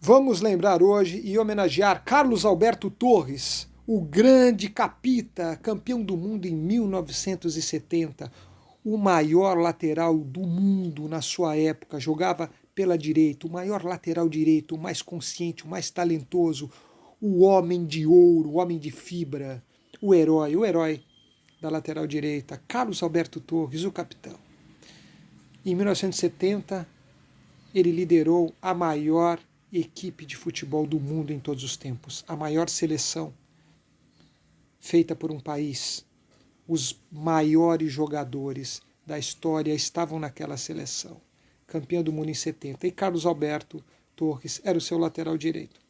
Vamos lembrar hoje e homenagear Carlos Alberto Torres, o grande capita, campeão do mundo em 1970, o maior lateral do mundo na sua época, jogava pela direita, o maior lateral direito, o mais consciente, o mais talentoso, o homem de ouro, o homem de fibra, o herói da lateral direita, Carlos Alberto Torres, o capitão. Em 1970, ele liderou a maior equipe de futebol do mundo em todos os tempos, a maior seleção feita por um país. Os maiores jogadores da história estavam naquela seleção, campeão do mundo em 70, e Carlos Alberto Torres era o seu lateral direito.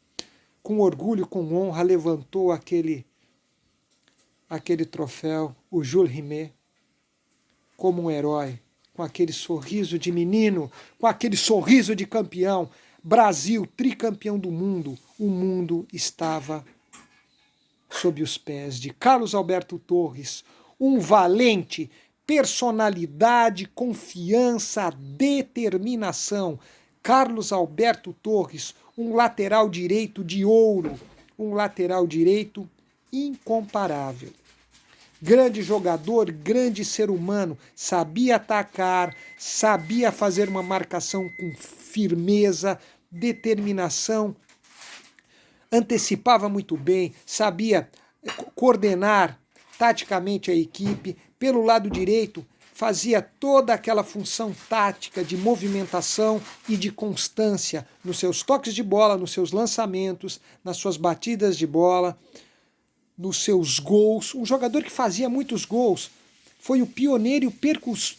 Com orgulho, com honra, levantou aquele troféu, o Jules Rimet, como um herói, com aquele sorriso de menino, com aquele sorriso de campeão. Brasil, tricampeão do mundo, o mundo estava sob os pés de Carlos Alberto Torres, um valente, personalidade, confiança, determinação. Carlos Alberto Torres, um lateral direito de ouro, um lateral direito incomparável. Grande jogador, grande ser humano, sabia atacar, sabia fazer uma marcação com firmeza, determinação, antecipava muito bem, sabia coordenar taticamente a equipe. Pelo lado direito, fazia toda aquela função tática de movimentação e de constância nos seus toques de bola, nos seus lançamentos, nas suas batidas de bola, nos seus gols. Um jogador que fazia muitos gols, foi o pioneiro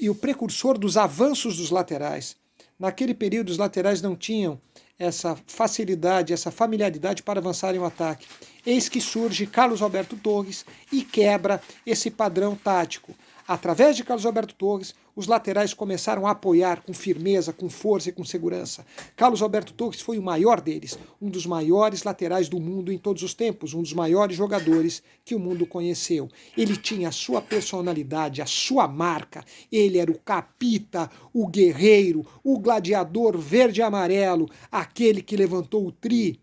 e o precursor dos avanços dos laterais. Naquele período, os laterais não tinham essa facilidade, essa familiaridade para avançar em um ataque. Eis que surge Carlos Alberto Torres e quebra esse padrão tático. Através de Carlos Alberto Torres, os laterais começaram a apoiar com firmeza, com força e com segurança. Carlos Alberto Torres foi o maior deles, um dos maiores laterais do mundo em todos os tempos, um dos maiores jogadores que o mundo conheceu. Ele tinha a sua personalidade, a sua marca. Ele era o capita, o guerreiro, o gladiador verde e amarelo, aquele que levantou o tri.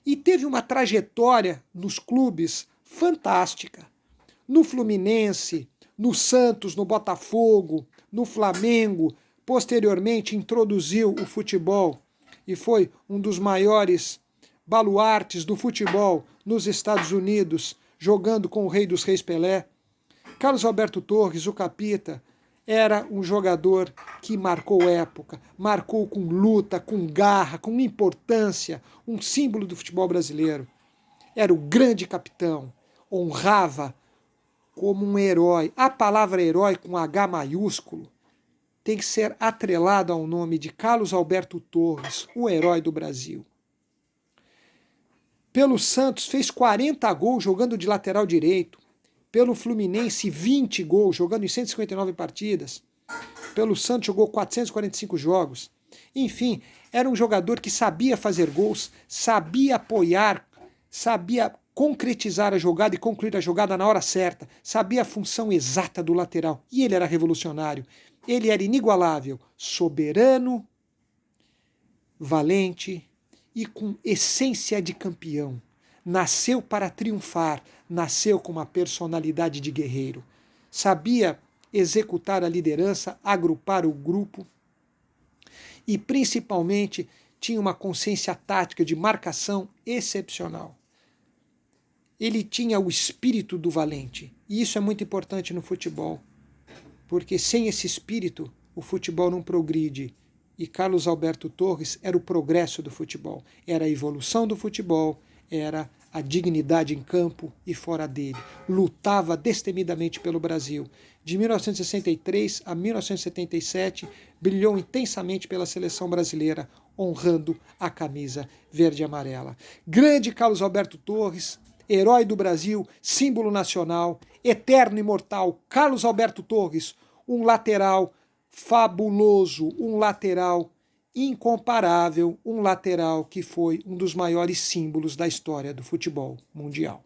E teve uma trajetória nos clubes fantástica. No Fluminense, no Santos, no Botafogo, no Flamengo, posteriormente introduziu o futebol e foi um dos maiores baluartes do futebol nos Estados Unidos, jogando com o Rei dos Reis Pelé. Carlos Alberto Torres, o capita, era um jogador que marcou época, marcou com luta, com garra, com importância, um símbolo do futebol brasileiro. Era o grande capitão, honrava como um herói. A palavra herói com H maiúsculo tem que ser atrelada ao nome de Carlos Alberto Torres, o herói do Brasil. Pelo Santos fez 40 gols jogando de lateral direito. Pelo Fluminense 20 gols jogando em 159 partidas. Pelo Santos jogou 445 jogos. Enfim, era um jogador que sabia fazer gols, sabia apoiar, sabia concretizar a jogada e concluir a jogada na hora certa, sabia a função exata do lateral, e ele era revolucionário. Ele era inigualável, soberano, valente e com essência de campeão. Nasceu para triunfar, nasceu com uma personalidade de guerreiro. Sabia executar a liderança, agrupar o grupo e, principalmente, tinha uma consciência tática de marcação excepcional. Ele tinha o espírito do valente, e isso é muito importante no futebol, porque sem esse espírito o futebol não progride, e Carlos Alberto Torres era o progresso do futebol, era a evolução do futebol, era a dignidade em campo e fora dele. Lutava destemidamente pelo Brasil. De 1963 a 1977, brilhou intensamente pela seleção brasileira, honrando a camisa verde e amarela. Grande Carlos Alberto Torres, herói do Brasil, símbolo nacional, eterno e imortal, Carlos Alberto Torres, um lateral fabuloso, um lateral incomparável, um lateral que foi um dos maiores símbolos da história do futebol mundial.